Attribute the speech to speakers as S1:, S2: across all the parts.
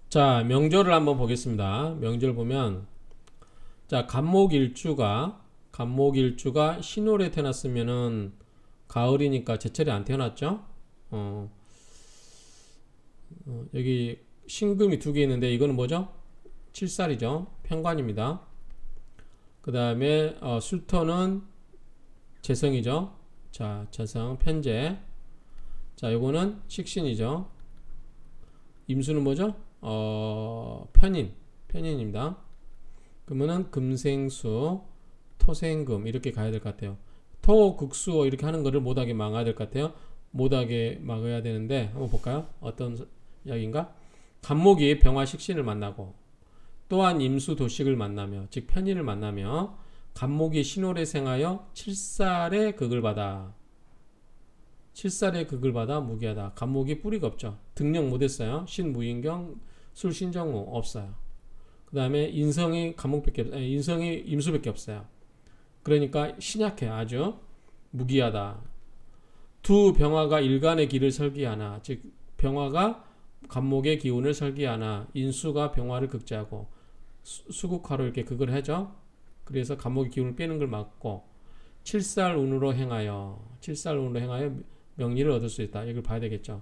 S1: 자, 명절을 한번 보겠습니다. 명절 보면, 자, 간목일주가 신월에 태어났으면은 가을이니까 제철에 안 태어났죠? 어, 여기 신금이 두 개 있는데 이거는 뭐죠? 칠살이죠. 편관입니다. 그 다음에 술토는 재성이죠. 자, 재성 편재. 자, 요거는 식신이죠. 임수는 뭐죠? 편인입니다. 그러면은 금생수, 토생금 이렇게 가야 될 것 같아요. 토극수어 이렇게 하는 거를 못하게 막아야 될 것 같아요. 못하게 막아야 되는데 한번 볼까요? 어떤 이야기인가? 간목이 병화식신을 만나고 또한 임수도식을 만나며 즉 편인을 만나며 간목이 신월에 생하여 칠살의 극을 받아 무기하다. 간목이 뿌리가 없죠. 등령 못했어요. 신무인경 술신정무 없어요. 그 다음에 인성이 인성이 임수밖에 없어요. 그러니까 신약해. 아주 무기하다. 두 병화가 일간의 길을 설기하나 즉 병화가 간목의 기운을 설기하나 인수가 병화를 극제하고 수국화로 이렇게 극을 해죠. 그래서 간목의 기운을 빼는 걸 막고 칠살운으로 행하여 명리를 얻을 수 있다. 이걸 봐야 되겠죠.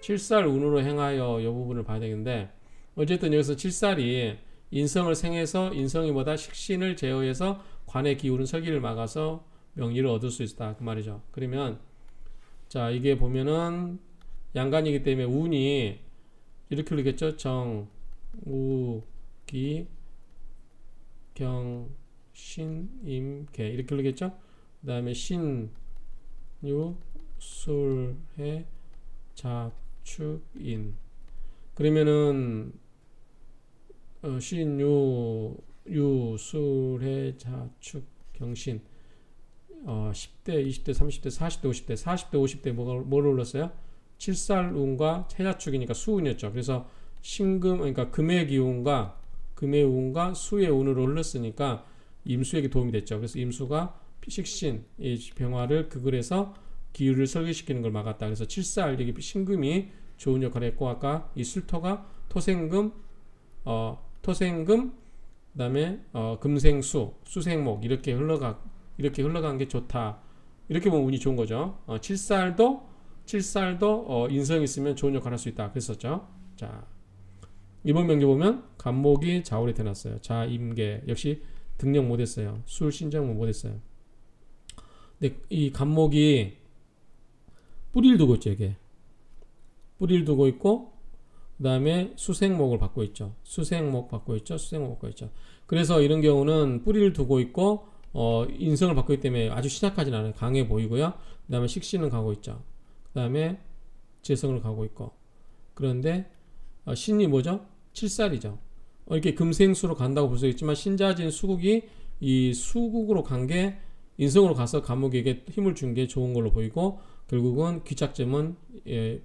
S1: 칠살운으로 행하여 이 부분을 봐야 되는데 어쨌든 여기서 칠살이 인성을 생해서 인성이 뭐다 식신을 제어해서 관의 기운은 설기를 막아서 명리를 얻을 수 있다. 그 말이죠. 그러면 자 이게 보면은 양간이기 때문에 운이 이렇게 흘리겠죠. 정, 우, 기, 경, 신, 임, 개 이렇게 흘리겠죠. 그 다음에 신, 유, 술, 해, 자, 축, 인 그러면은 신, 유, 술, 해, 자, 축, 경신 10대, 20대, 30대, 40대, 50대 50대 뭘 올랐어요? 칠살운과 해자축이니까 수운이었죠. 그래서 신금 그러니까 금의 운과 수의 운으로 흘렀으니까 임수에게 도움이 됐죠. 그래서 임수가 식신 이 병화를 극을해서 기울을 설계시키는 걸 막았다. 그래서 칠살 여기 신금이 좋은 역할을 했고 아까 이 술토가 토생금 그다음에 금생수 수생목 이렇게 흘러간 게 좋다. 이렇게 보면 운이 좋은 거죠. 칠살도 인성이 있으면 좋은 역할을 할 수 있다. 그랬었죠. 자, 이번 명제 보면 간목이 자월에 태어났어요. 자, 임계 역시 등령 못했어요. 술 신정 못했어요. 근데 이 간목이 뿌리를 두고 있죠. 이게 뿌리를 두고 있고 그 다음에 수생목을 받고 있죠. 수생목 받고 있죠. 그래서 이런 경우는 뿌리를 두고 있고 인성을 받고 있기 때문에 아주 신약하진 않아요. 강해 보이고요. 그 다음에 식신은 가고 있죠. 그 다음에 재성을 가고 있고 그런데 신이 뭐죠? 칠살이죠. 이렇게 금생수로 간다고 볼 수 있지만 신자진 수국이 이 수국으로 간 게 인성으로 가서 간목에게 힘을 준 게 좋은 걸로 보이고 결국은 귀착점은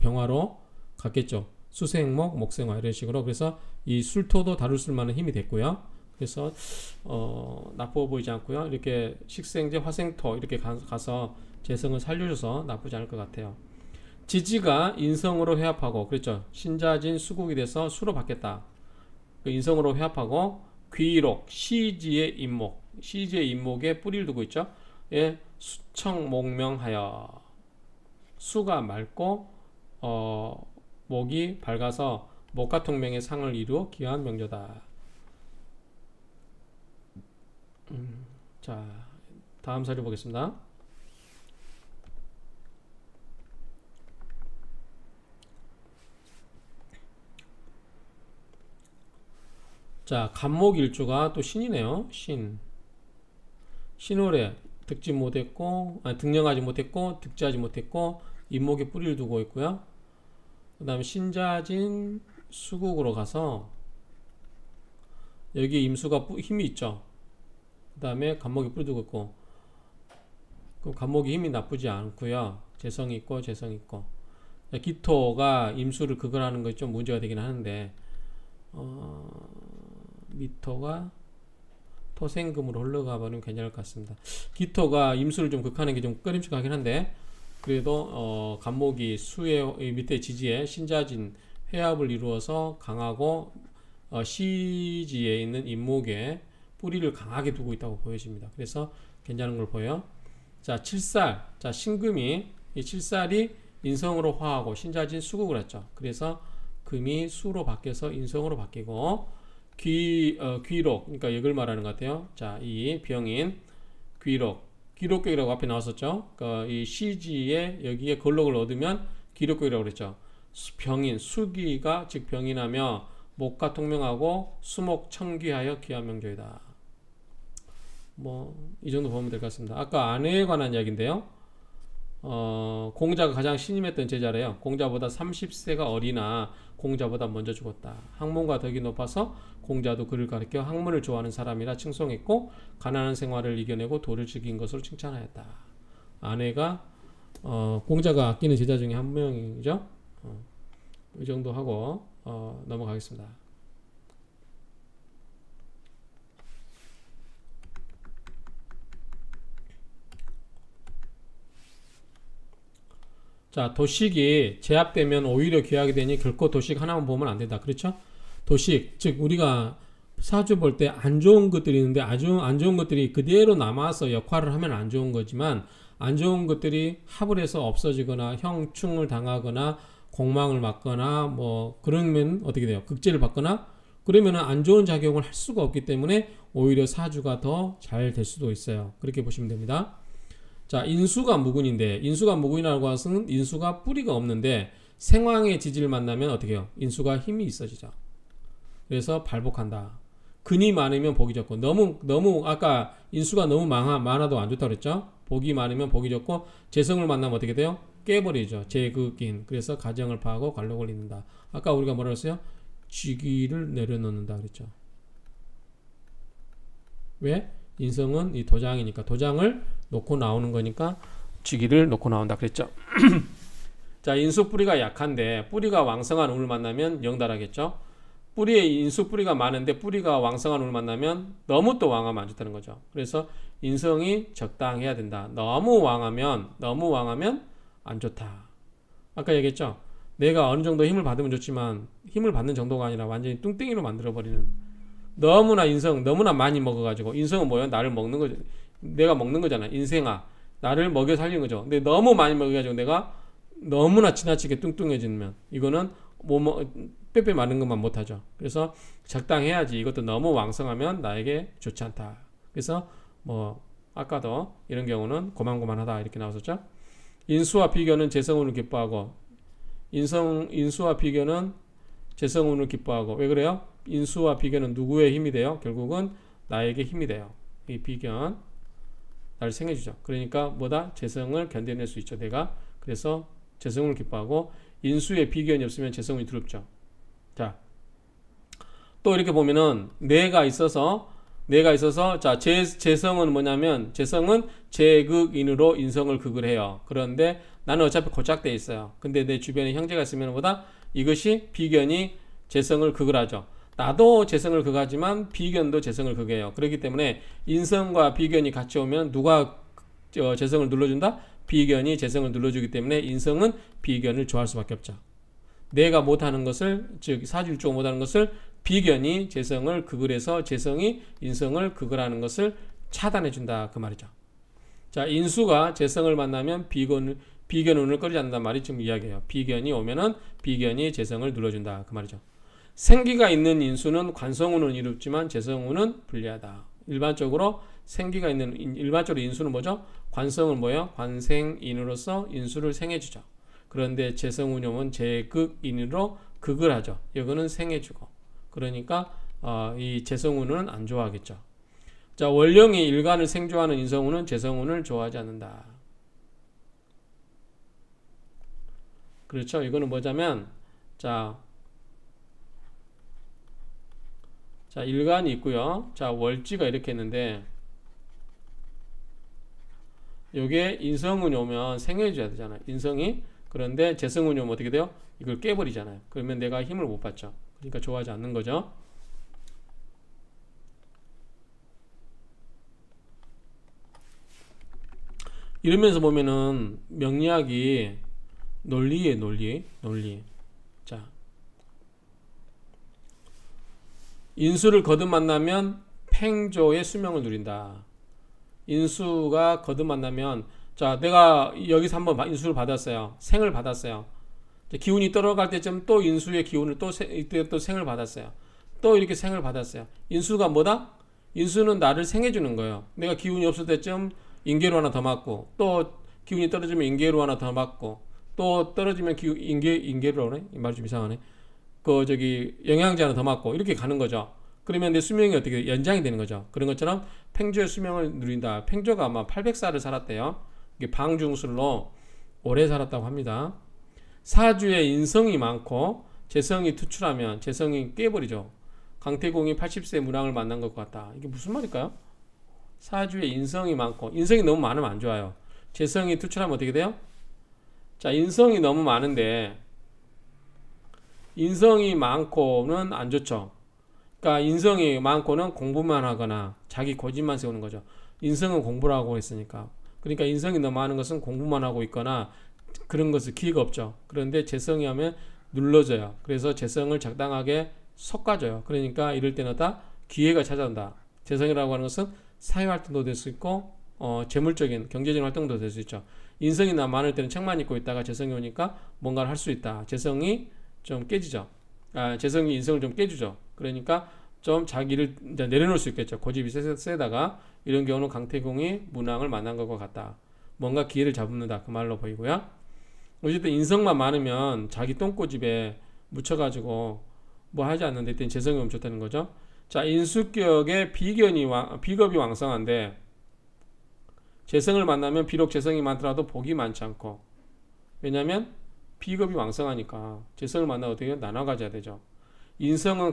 S1: 병화로 갔겠죠. 수생목, 목생화 이런 식으로 그래서 이 술토도 다룰 수 만한 힘이 됐고요. 그래서 나쁘어 보이지 않고요. 이렇게 식생제, 화생토 이렇게 가서 재성을 살려줘서 나쁘지 않을 것 같아요. 지지가 인성으로 회합하고 그랬죠. 신자진 수국이 돼서 수로 받겠다. 그 인성으로 회합하고 귀록 시지의 임목에 뿌리를 두고 있죠. 예, 수청목명하여 수가 맑고 목이 밝아서 목가통명의 상을 이루어 기여한 명조다. 자, 다음 사례 보겠습니다. 자, 간목일주가 또 신이네요. 신월에 등령하지 못했고 득지하지 못했고 임목에 뿌리를 두고 있고요. 그 다음에 신자진 수국으로 가서 여기 임수가 힘이 있죠. 그 다음에 간목에 뿌리 두고 있고 그럼 간목이 힘이 나쁘지 않고요. 재성이 있고 기토가 임수를 극을 하는 것이 좀 문제가 되긴 하는데 미토가 토생금으로 흘러가 버리면 괜찮을 것 같습니다. 기토가 임수를 좀 극하는 게 좀 꺼림칙하긴 한데 그래도 간목이 수의 밑에 지지에 신자진 해압을 이루어서 강하고 시지에 있는 인목에 뿌리를 강하게 두고 있다고 보여집니다. 그래서 괜찮은 걸 보여요. 자, 칠살. 자, 신금이 이 칠살이 인성으로 화하고 신자진 수국을 했죠. 그래서 금이 수로 바뀌어서 인성으로 바뀌고 귀록, 그러니까 이걸 말하는 것 같아요. 자, 이 병인 귀록, 귀록격이라고 앞에 나왔었죠. 그러니까 이 시지에 여기에 걸록을 얻으면 귀록격이라고 그랬죠. 병인, 수기가 즉 병인하며 목과 통명하고 수목 청귀하여 귀하명조이다. 뭐 이 정도 보면 될 것 같습니다. 아까 아내에 관한 이야기인데요. 공자가 가장 신임했던 제자래요. 공자보다 30세가 어리나 공자보다 먼저 죽었다. 학문과 덕이 높아서 공자도 그를 가르쳐 학문을 좋아하는 사람이라 칭송했고 가난한 생활을 이겨내고 도를 즐긴 것으로 칭찬하였다. 아내가 공자가 아끼는 제자 중에 한 명이죠. 이 정도 하고 넘어가겠습니다. 자, 도식이 제압되면 오히려 귀하게 되니 결코 도식 하나만 보면 안 된다. 그렇죠? 도식, 즉 우리가 사주 볼 때 안 좋은 것들이 있는데 아주 안 좋은 것들이 그대로 남아서 역할을 하면 안 좋은 거지만 안 좋은 것들이 합을 해서 없어지거나 형충을 당하거나 공망을 맞거나 뭐 그러면 어떻게 돼요? 극제를 받거나 그러면 안 좋은 작용을 할 수가 없기 때문에 오히려 사주가 더 잘 될 수도 있어요. 그렇게 보시면 됩니다. 자, 인수가 무근인데 인수가 무근이라고 해서는 인수가 뿌리가 없는데 생황의 지지를 만나면 어떻게 해요? 인수가 힘이 있어지죠. 그래서 발복한다. 근이 많으면 복이 좋고 너무 아까 인수가 너무 많아도 안 좋다고 그랬죠. 복이 많으면 복이 좋고 재성을 만나면 어떻게 돼요? 깨버리죠. 재극인. 그래서 가정을 파하고 관록을 잇는다. 아까 우리가 뭐라 했어요? 쥐기를 내려놓는다 그랬죠. 왜? 인성은 이 도장이니까 도장을 놓고 나오는 거니까 쥐기를 놓고 나온다 그랬죠. 자, 인수 뿌리가 약한데 뿌리가 왕성한 운을 만나면 영달하겠죠. 뿌리에 인수 뿌리가 많은데 뿌리가 왕성한 운을 만나면 너무 또 왕하면 안 좋다는 거죠. 그래서 인성이 적당해야 된다. 너무 왕하면 안 좋다. 아까 얘기했죠. 내가 어느 정도 힘을 받으면 좋지만 힘을 받는 정도가 아니라 완전히 뚱땡이로 만들어버리는 너무나 인성 너무나 많이 먹어가지고 인성은 뭐예요? 나를 먹는 거죠. 내가 먹는 거잖아. 인생아 나를 먹여 살리는 거죠. 근데 너무 많이 먹여가지고 내가 너무나 지나치게 뚱뚱해지면 이거는 빼빼 마른 것만 못하죠. 그래서 적당해야지. 이것도 너무 왕성하면 나에게 좋지 않다. 그래서 뭐 아까도 이런 경우는 고만고만하다 이렇게 나왔었죠. 인수와 비견은 재성운을 기뻐하고 인수와 비견은 재성운을 기뻐하고 왜 그래요? 인수와 비견은 누구의 힘이 돼요? 결국은 나에게 힘이 돼요. 이 비견 나를 생해주죠. 그러니까 뭐다? 재성을 견뎌낼 수 있죠. 내가 그래서 재성을 기뻐하고 인수의 비견이 없으면 재성이 두렵죠. 자, 또 이렇게 보면은 내가 있어서 자 재성은 뭐냐면 재성은 재극인으로 인성을 극을 해요. 그런데 나는 어차피 고착돼 있어요. 근데 내 주변에 형제가 있으면 보다 이것이 비견이 재성을 극을 하죠. 나도 재성을 극하지만 비견도 재성을 극해요. 그렇기 때문에 인성과 비견이 같이 오면 누가 재성을 눌러준다? 비견이 재성을 눌러주기 때문에 인성은 비견을 좋아할 수밖에 없죠. 내가 못하는 것을 즉 사주일주가 못하는 것을 비견이 재성을 극을 해서 재성이 인성을 극을 하는 것을 차단해준다 그 말이죠. 자, 인수가 재성을 만나면 비견운을 꺼리지 않는단 말이 지금 이야기해요. 비견이 오면은 비견이 재성을 눌러준다 그 말이죠. 생기가 있는 인수는 관성운은 이롭지만 재성운은 불리하다. 일반적으로 인수는 뭐죠? 관성은 뭐예요? 관생인으로서 인수를 생해주죠. 그런데 재성운이 오면 재극인으로 극을 하죠. 이거는 생해주고. 그러니까 이 재성운은 안 좋아하겠죠. 자, 원령이 일간을 생조하는 인성운은 재성운을 좋아하지 않는다. 그렇죠. 이거는 뭐냐면 자, 일간이 있고요. 자, 월지가 이렇게 있는데 요게 인성운이 오면 생해줘야 되잖아요. 인성이. 그런데 재성운이 오면 어떻게 돼요? 이걸 깨버리잖아요. 그러면 내가 힘을 못 받죠. 그러니까 좋아하지 않는 거죠. 이러면서 보면은 명리학이 논리. 자, 인수를 거듭 만나면 팽조의 수명을 누린다. 인수가 거듭 만나면, 자, 내가 여기서 한번 인수를 받았어요. 생을 받았어요. 기운이 떨어갈 때쯤 또 인수의 기운을 이때 또 생을 받았어요. 또 이렇게 생을 받았어요. 인수가 뭐다? 인수는 나를 생해주는 거예요. 내가 기운이 없을 때쯤 인계로 하나 더 맞고, 또 기운이 떨어지면 인계로 하나 더 맞고, 또 떨어지면 인계로 하네? 이 말 좀 이상하네. 영양제 하나 더 맞고, 이렇게 가는 거죠. 그러면 내 수명이 어떻게 연장이 되는 거죠. 그런 것처럼 팽조의 수명을 누린다. 팽조가 아마 800살을 살았대요. 이게 방중술로 오래 살았다고 합니다. 사주에 인성이 많고 재성이 투출하면 재성이 깨버리죠. 강태공이 80세 문왕을 만난 것 같다. 이게 무슨 말일까요? 사주에 인성이 많고, 인성이 너무 많으면 안 좋아요. 재성이 투출하면 어떻게 돼요? 자, 인성이 너무 많은데 인성이 많고는 안 좋죠. 그러니까 인성이 많고는 공부만 하거나 자기 고집만 세우는 거죠. 인성은 공부를 하고 있으니까. 그러니까 인성이 너무 많은 것은 공부만 하고 있거나 그런 것을 기회가 없죠. 그런데 재성이 하면 눌러져요. 그래서 재성을 적당하게 솎아줘요. 그러니까 이럴 때는 다 기회가 찾아온다. 재성이라고 하는 것은 사회활동도 될 수 있고 재물적인 경제적인 활동도 될 수 있죠. 인성이 많을 때는 책만 읽고 있다가 재성이 오니까 뭔가를 할 수 있다. 재성이 좀 깨지죠. 재성이 인성을 좀 깨주죠. 그러니까 좀 자기를 이제 내려놓을 수 있겠죠. 고집이 세다가 이런 경우는 강태공이 문왕을 만난 것과 같다. 뭔가 기회를 잡는다. 그 말로 보이고요. 어쨌든 인성만 많으면 자기 똥꼬집에 묻혀가지고 뭐 하지 않는데 이때는 재성이 오면 좋다는 거죠. 자, 인수격에 비겁이 왕성한데 재성을 만나면 비록 재성이 많더라도 복이 많지 않고, 왜냐하면 비겁이 왕성하니까 재성을 만나면 어떻게 나눠 가져야 되죠. 인성은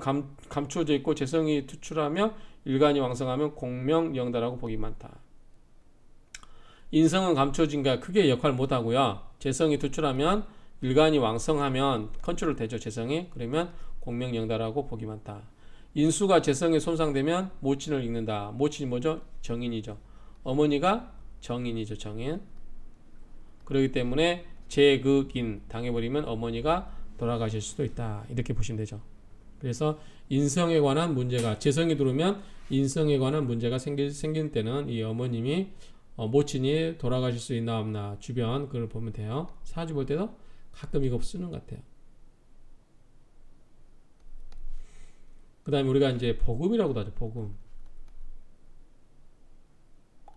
S1: 감추어져 있고 재성이 투출하며 일간이 왕성하면 공명영달하고 복이 많다. 인성은 감추어진가 크게 역할 못하고요. 재성이 투출하면 일간이 왕성하면 컨트롤 되죠. 재성이. 그러면 공명영달하고 복이 많다. 인수가 재성에 손상되면 모친을 읽는다. 모친이 뭐죠? 정인이죠. 어머니가 정인이죠. 정인. 그렇기 때문에 재극인 당해버리면 어머니가 돌아가실 수도 있다. 이렇게 보시면 되죠. 그래서 인성에 관한 문제가, 재성이 들어오면 인성에 관한 문제가 생긴 때는 이 어머님이 모친이 돌아가실 수 있나 없나 주변 그걸 보면 돼요. 사주 볼 때도 가끔 이거 쓰는 것 같아요. 그 다음에 우리가 이제 복음이라고도 하죠. 복음.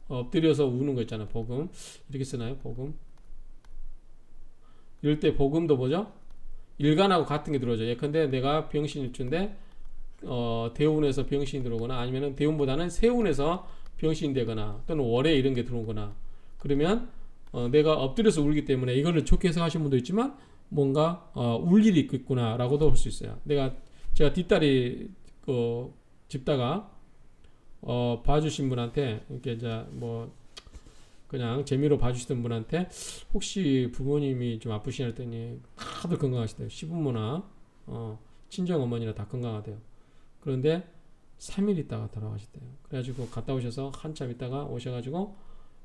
S1: 엎드려서 우는 거 있잖아요. 복음. 이렇게 쓰나요? 복음. 이럴 때 복음도 뭐죠? 일간하고 같은 게 들어오죠. 예컨대 내가 병신일주인데 대운에서 병신이 들어오거나 아니면 대운보다는 세운에서 병신이 되거나 또는 월에 이런 게 들어오거나 그러면 내가 엎드려서 울기 때문에 이거를 좋게 해석하시는 분도 있지만 뭔가 울 일이 있구나 라고도 볼 수 있어요. 제가 뒷다리 짚다가 봐주신 분한테 이렇게 이제 뭐 그냥 재미로 봐주시던 분한테 혹시 부모님이 좀 아프시냐 했더니 다들 건강하시대요. 시부모나 친정어머니나 다 건강하대요. 그런데 3일 있다가 돌아가셨대요. 그래가지고 갔다 오셔서 한참 있다가 오셔가지고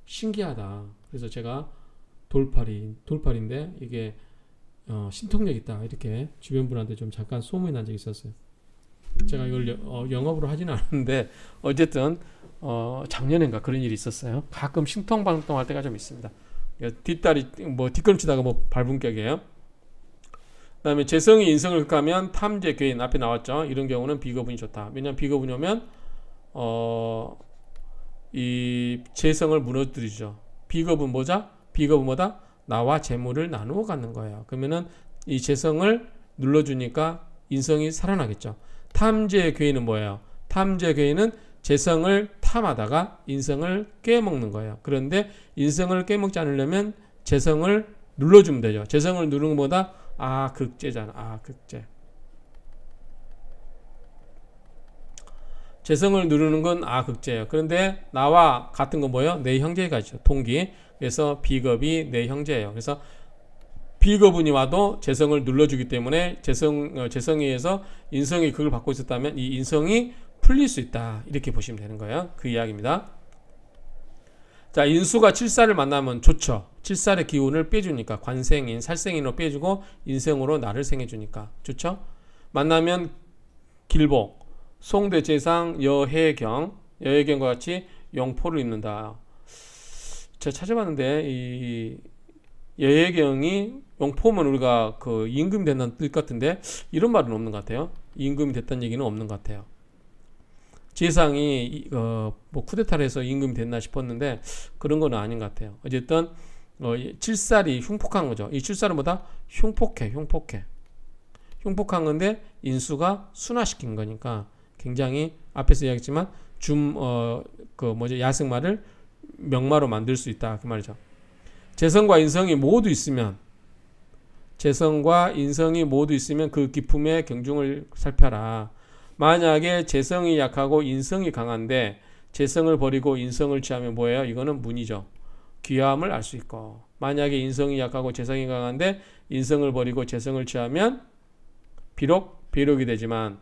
S1: 신기하다. 그래서 제가 돌팔인데 이게 신통력 있다. 이렇게 주변 분한테 좀 잠깐 소문이 난 적이 있었어요. 제가 이걸 영업으로 하지는 않았는데 어쨌든 작년인가 그런 일이 있었어요. 가끔 신통방통할 때가 좀 있습니다. 뒷다리 뒷걸음치다가 밟은 격이에요. 그 다음에 재성이 인성을 흑하면 탐재 괴인 앞에 나왔죠. 이런 경우는 비거분이 좋다. 왜냐하면 비거분이 오면 이 재성을 무너뜨리죠. 비겁은 뭐자? 비겁은 뭐다? 나와 재물을 나누어 갖는 거예요. 그러면은 이 재성을 눌러주니까 인성이 살아나겠죠. 탐재 괴인은 뭐예요? 탐재 괴인은 재성을 탐하다가 인성을 깨먹는 거예요. 그런데 인성을 깨먹지 않으려면 재성을 눌러주면 되죠. 재성을 누르는 것보다 극재잖아. 극재. 재성을 누르는 건 극재예요. 그런데 나와 같은 건 뭐예요? 내 형제가 있죠. 동기. 그래서 비겁이 내 형제예요. 그래서 비거분이 와도 재성을 눌러주기 때문에 재성에 의해서 인성이 그걸 받고 있었다면 이 인성이 풀릴 수 있다. 이렇게 보시면 되는 거예요. 그 이야기입니다. 자, 인수가 칠살을 만나면 좋죠. 칠살의 기운을 빼주니까 관생인, 살생인으로 빼주고 인생으로 나를 생해주니까 좋죠. 만나면 길복, 송대 재상 여해경, 여해경과 같이 용포를 입는다. 제가 찾아봤는데 이 여해경이 용포면 우리가 그 임금이 된다는 뜻 같은데 이런 말은 없는 것 같아요. 임금이 됐다는 얘기는 없는 것 같아요. 재상이 뭐 쿠데타를 해서 임금이 됐나 싶었는데 그런 건 아닌 것 같아요. 어쨌든 칠살이 흉폭한 거죠. 이 칠살은 뭐다? 흉폭한 건데 인수가 순화시킨 거니까 굉장히 앞에서 이야기했지만 야승마를 명마로 만들 수 있다 그 말이죠. 재성과 인성이 모두 있으면 그 기품의 경중을 살펴라. 만약에 재성이 약하고 인성이 강한데 재성을 버리고 인성을 취하면 뭐예요? 이거는 문이죠. 귀함을 알 수 있고, 만약에 인성이 약하고 재성이 강한데 인성을 버리고 재성을 취하면 비록 배력이 되지만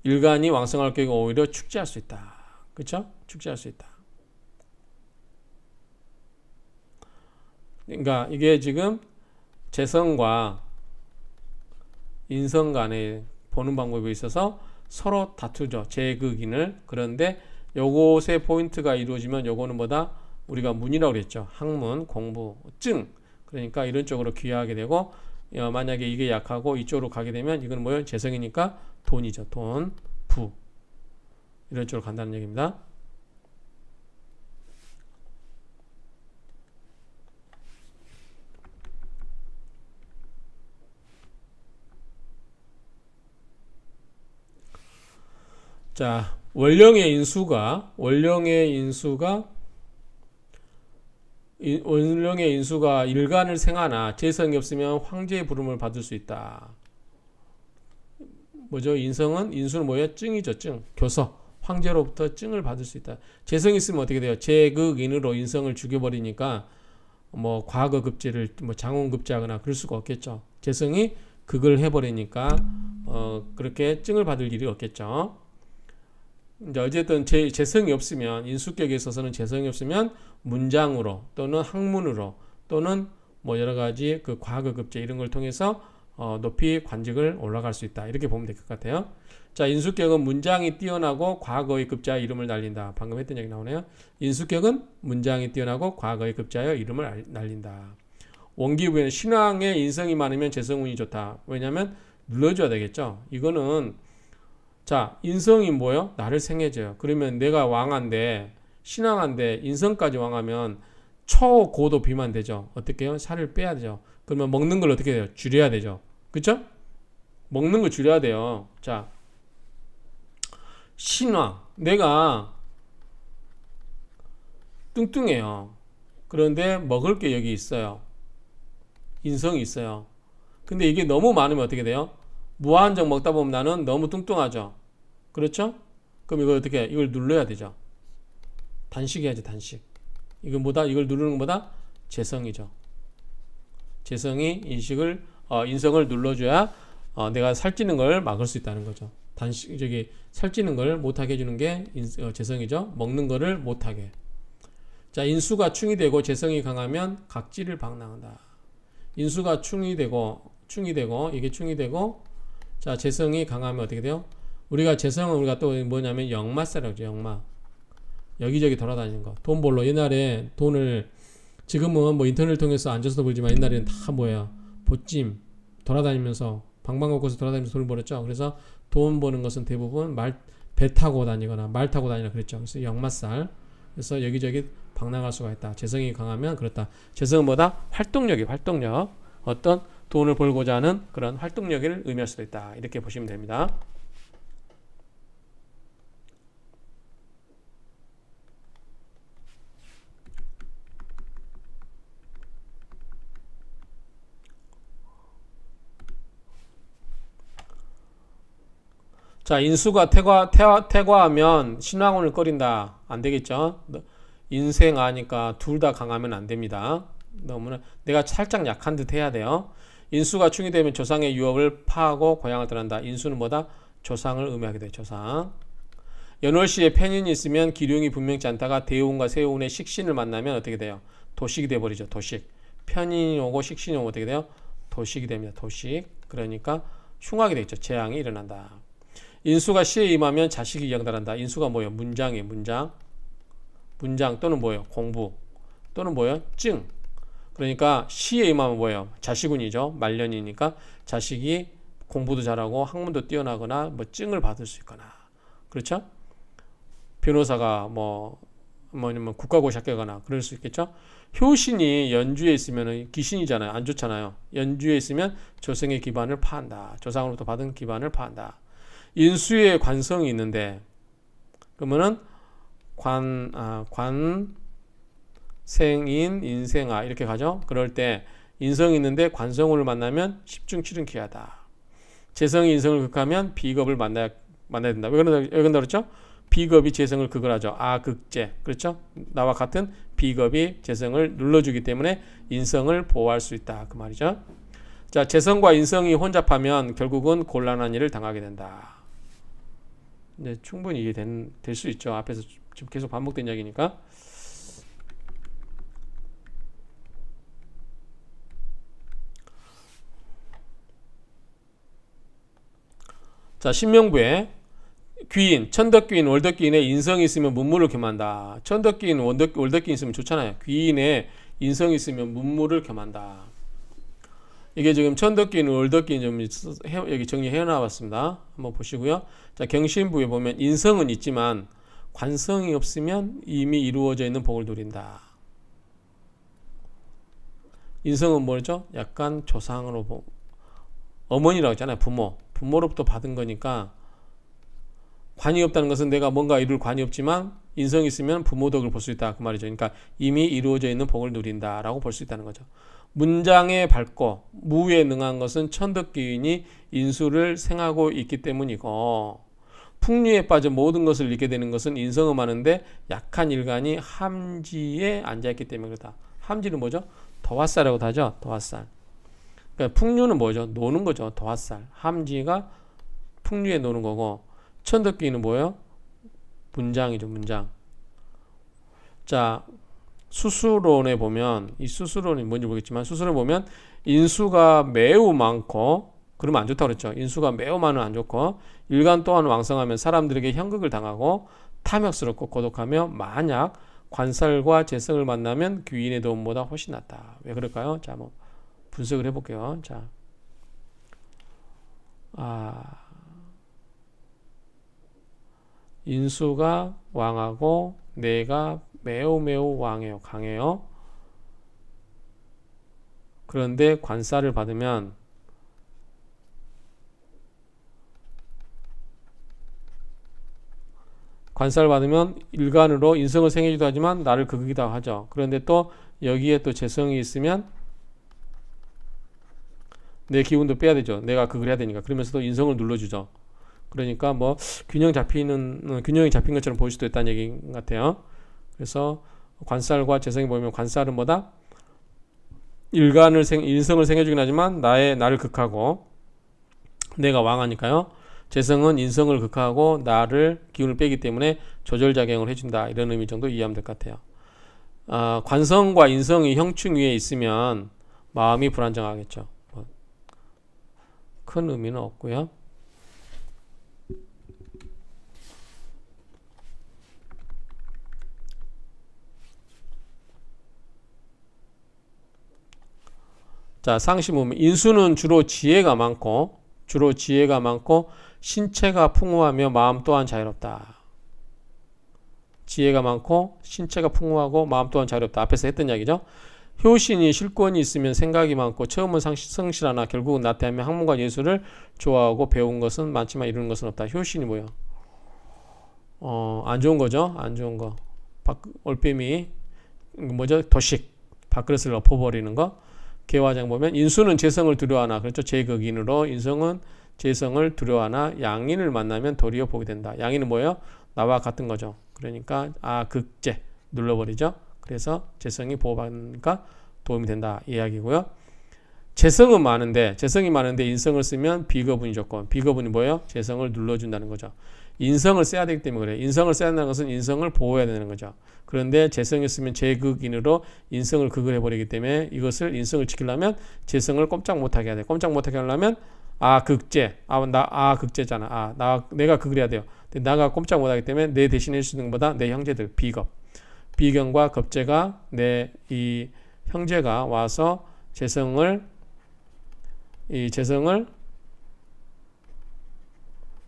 S1: 일간이 왕성할 경우 오히려 축제할 수 있다. 그렇죠? 축제할 수 있다. 그러니까 이게 지금 재성과 인성 간에 보는 방법에 있어서 서로 다투죠. 재극인을. 그런데 요것의 포인트가 이루어지면 요거는 뭐다? 우리가 문이라고 그랬죠. 학문, 공부, 증. 그러니까 이런 쪽으로 귀화하게 되고, 만약에 이게 약하고 이쪽으로 가게 되면 이건 뭐예요? 재성이니까 돈이죠. 돈, 부. 이런 쪽으로 간다는 얘기입니다. 자, 원령의 인수가 일간을 생하나 재성이 없으면 황제의 부름을 받을 수 있다. 뭐죠? 인수는 뭐예요? 증이죠. 증. 교서. 황제로부터 증을 받을 수 있다. 재성이 있으면 어떻게 돼요? 재극인으로 인성을 죽여버리니까 뭐 과거급제를 장원급제하거나 그럴 수가 없겠죠. 재성이 극을 해버리니까 그렇게 증을 받을 일이 없겠죠. 이제 어쨌든 재성이 없으면, 인수격에 있어서는 재성이 없으면 문장으로 또는 학문으로 또는 뭐 여러 가지 그 과거급제 이런 걸 통해서 높이 관직을 올라갈 수 있다. 이렇게 보면 될 것 같아요. 자, 인수격은 문장이 뛰어나고 과거의 급자의 이름을 날린다. 방금 했던 얘기 나오네요. 인수격은 문장이 뛰어나고 과거의 급자의 이름을 날린다. 원기부에는 신왕의 인성이 많으면 재성운이 좋다. 왜냐하면 눌러줘야 되겠죠. 이거는 자, 인성이 뭐예요? 나를 생해줘요. 그러면 내가 왕한데, 신왕한데 인성까지 왕하면 초고도 비만 되죠. 어떻게 해요? 살을 빼야 되죠. 그러면 먹는 걸 어떻게 해요? 줄여야 되죠. 그쵸? 먹는 걸 줄여야 돼요. 자, 신왕. 내가 뚱뚱해요. 그런데 먹을 게 여기 있어요. 인성이 있어요. 근데 이게 너무 많으면 어떻게 돼요? 무한정 먹다 보면 나는 너무 뚱뚱하죠. 그렇죠? 그럼 이걸 어떻게 해? 이걸 눌러야 되죠. 단식해야지, 단식. 이걸 누르는 것보다 재성이죠. 재성이 인성을 눌러줘야 내가 살찌는 걸 막을 수 있다는 거죠. 살찌는 걸 못하게 해주는 게 재성이죠. 먹는 거를 못하게. 자, 인수가 충이 되고 재성이 강하면 각지를 방랑한다. 인수가 충이 되고 자, 재성이 강하면 어떻게 돼요? 재성은 또 뭐냐면 역마살이라고 하죠. 역마. 여기저기 돌아다니는 거. 돈 벌러. 옛날에 돈을, 지금은 뭐 인터넷을 통해서 앉아서도 벌지만 옛날에는 다 뭐예요? 보찜. 돌아다니면서, 방방곡곡에서 돌아다니면서 돈을 벌었죠. 그래서 돈 버는 것은 대부분 배 타고 다니거나 말 타고 다니거나 그랬죠. 그래서 역마살. 그래서 여기저기 방랑할 수가 있다. 재성이 강하면 그렇다. 재성은 뭐다? 활동력. 어떤 돈을 벌고자 하는 그런 활동력을 의미할 수도 있다. 이렇게 보시면 됩니다. 자, 인수가 태과하면 신왕운을 꺼린다. 안 되겠죠? 인생아니까 둘 다 강하면 안 됩니다. 너무나 내가 살짝 약한 듯 해야 돼요. 인수가 충이 되면 조상의 유업을 파하고 고향을 떠난다. 인수는 뭐다? 조상을 의미하게 돼요. 조상. 연월시에 편인이 있으면 기륭이 분명치 않다가 대운과 세운의 식신을 만나면 어떻게 돼요? 도식이 돼버리죠. 도식. 편인이 오고 식신이 오면 어떻게 돼요? 도식이 됩니다. 도식. 그러니까 흉하게 되겠죠. 재앙이 일어난다. 인수가 시에 임하면 자식이 양달한다. 인수가 뭐예요? 문장이에요. 문장 또는 뭐예요? 공부 또는 뭐예요? 증. 그러니까 시에 임하면 뭐예요? 자식운이죠. 말년이니까 자식이 공부도 잘하고 학문도 뛰어나거나 뭐 증을 받을 수 있거나, 그렇죠? 변호사가 뭐냐면 국가고시 합격하거나 그럴 수 있겠죠. 효신이 연주에 있으면 귀신이잖아요. 안 좋잖아요. 연주에 있으면 조상의 기반을 파한다. 조상으로부터 받은 기반을 파한다. 인수의 관성이 있는데 그러면은 관생인 인생아 이렇게 가죠. 그럴 때 인성이 있는데 관성을 만나면 십중칠은 귀하다. 재성이 인성을 극하면 비겁을 만나야 된다. 왜 그런다 그랬죠? 비겁이 재성을 극을 하죠. 극재. 그렇죠? 나와 같은 비겁이 재성을 눌러주기 때문에 인성을 보호할 수 있다. 그 말이죠. 자, 재성과 인성이 혼잡하면 결국은 곤란한 일을 당하게 된다. 네, 충분히 이해될 수 있죠. 앞에서 지금 계속 반복된 이야기니까. 자, 신명부에 귀인, 천덕귀인, 월덕귀인에 인성이 있으면 문무를 겸한다. 천덕귀인, 월덕귀인 있으면 좋잖아요. 귀인에 인성이 있으면 문무를 겸한다. 이게 지금 천덕귀인, 월덕귀인 좀 여기 정리해 놔봤습니다. 한번 보시고요. 자, 경신부에 보면 인성은 있지만 관성이 없으면 이미 이루어져 있는 복을 누린다. 인성은 뭐죠? 약간 조상으로 어머니라고 했잖아요. 부모로부터 받은 거니까 관이 없다는 것은 내가 뭔가 이룰 관이 없지만 인성이 있으면 부모 덕을 볼 수 있다. 그 말이죠. 그러니까 이미 이루어져 있는 복을 누린다라고 볼 수 있다는 거죠. 문장에 밝고 무에 능한 것은 천덕귀인이 인수를 생하고 있기 때문이고, 풍류에 빠져 모든 것을 잃게 되는 것은 인성은 많은데 약한 일간이 함지에 앉아있기 때문에 그렇다. 함지는 뭐죠? 도화살이라고도 하죠. 도화살. 그러니까 풍류는 뭐죠? 노는 거죠. 도화살. 함지가 풍류에 노는 거고, 천덕귀인은 뭐예요? 문장이죠. 문장. 자, 수수론에 보면, 이 수수론이 뭔지 모르겠지만 수수론에 보면 인수가 매우 많고, 그러면 안 좋다고 그랬죠. 인수가 매우 많으면 안 좋고, 일간 또한 왕성하면 사람들에게 현극을 당하고 탐욕스럽고 고독하며, 만약 관살과 재성을 만나면 귀인의 도움보다 훨씬 낫다. 왜 그럴까요? 자, 분석을 해볼게요. 자, 인수가 왕하고 내가 매우 강해요. 그런데 관살을 받으면 일간으로 인성을 생기기도 하지만 나를 극이기도 하죠. 그런데 또 여기에 또 재성이 있으면 내 기운도 빼야 되죠. 내가 극을 해야 되니까. 그러면서도 인성을 눌러주죠. 그러니까 균형이 잡힌 것처럼 보일 수도 있다는 얘기 같아요. 그래서 관살과 재성이 보이면 관살은 뭐다? 인성을 생겨주긴 하지만 나를 극하고 내가 왕하니까요. 재성은 인성을 극하고 나를 기운을 빼기 때문에 조절작용을 해준다. 이런 의미 정도 이해하면 될 것 같아요. 관성과 인성이 형충 위에 있으면 마음이 불안정하겠죠. 큰 의미는 없고요. 자, 상시 보면 인수는 주로 지혜가 많고 신체가 풍부하며 마음 또한 자유롭다. 지혜가 많고 신체가 풍부하고 마음 또한 자유롭다. 앞에서 했던 이야기죠. 효신이 실권이 있으면 생각이 많고 처음은 성실하나 결국은 나태하며 학문과 예술을 좋아하고 배운 것은 많지만 이루는 것은 없다. 효신이 뭐예요? 안 좋은 거죠. 안 좋은 거. 올빼미 뭐죠? 도식. 밥그릇을 엎어버리는 거. 개화장 보면 인수는 재성을 두려워하나, 그렇죠? 제극인으로 인성은 재성을 두려워하나 양인을 만나면 도리어 보게 된다. 양인은 뭐예요? 나와 같은 거죠. 그러니까 극재 눌러버리죠. 그래서 재성이 보호받으니까 도움이 된다 이 이야기고요. 재성이 많은데 인성을 쓰면 비거분이 좋고, 비거분이 뭐예요? 재성을 눌러준다는 거죠. 인성을 써야 되기 때문에 그래요. 인성을 써야 한다는 것은 인성을 보호해야 되는 거죠. 그런데 재성이 쓰면 제극인으로 인성을 극을 해버리기 때문에 이것을 인성을 지키려면 재성을 꼼짝 못하게 해야 돼. 꼼짝 못하게 하려면 극제. 극제잖아. 내가 극을 해야 돼요. 근데 나가 꼼짝 못하기 때문에 내 대신에 해주는 것보다 내 형제들, 비겁. 비견과 겁제가 이 형제가 와서 재성을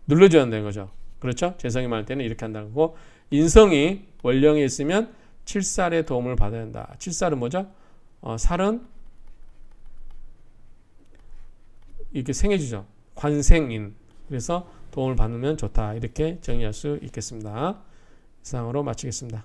S1: 눌러줘야 한다는 거죠. 그렇죠? 재성이 많을 때는 이렇게 한다는 거고, 인성이 원령에 있으면 칠살의 도움을 받아야 한다. 칠살은 뭐죠? 살은 이렇게 생해주죠. 관생인. 그래서 도움을 받으면 좋다. 이렇게 정의할 수 있겠습니다. 이상으로 마치겠습니다.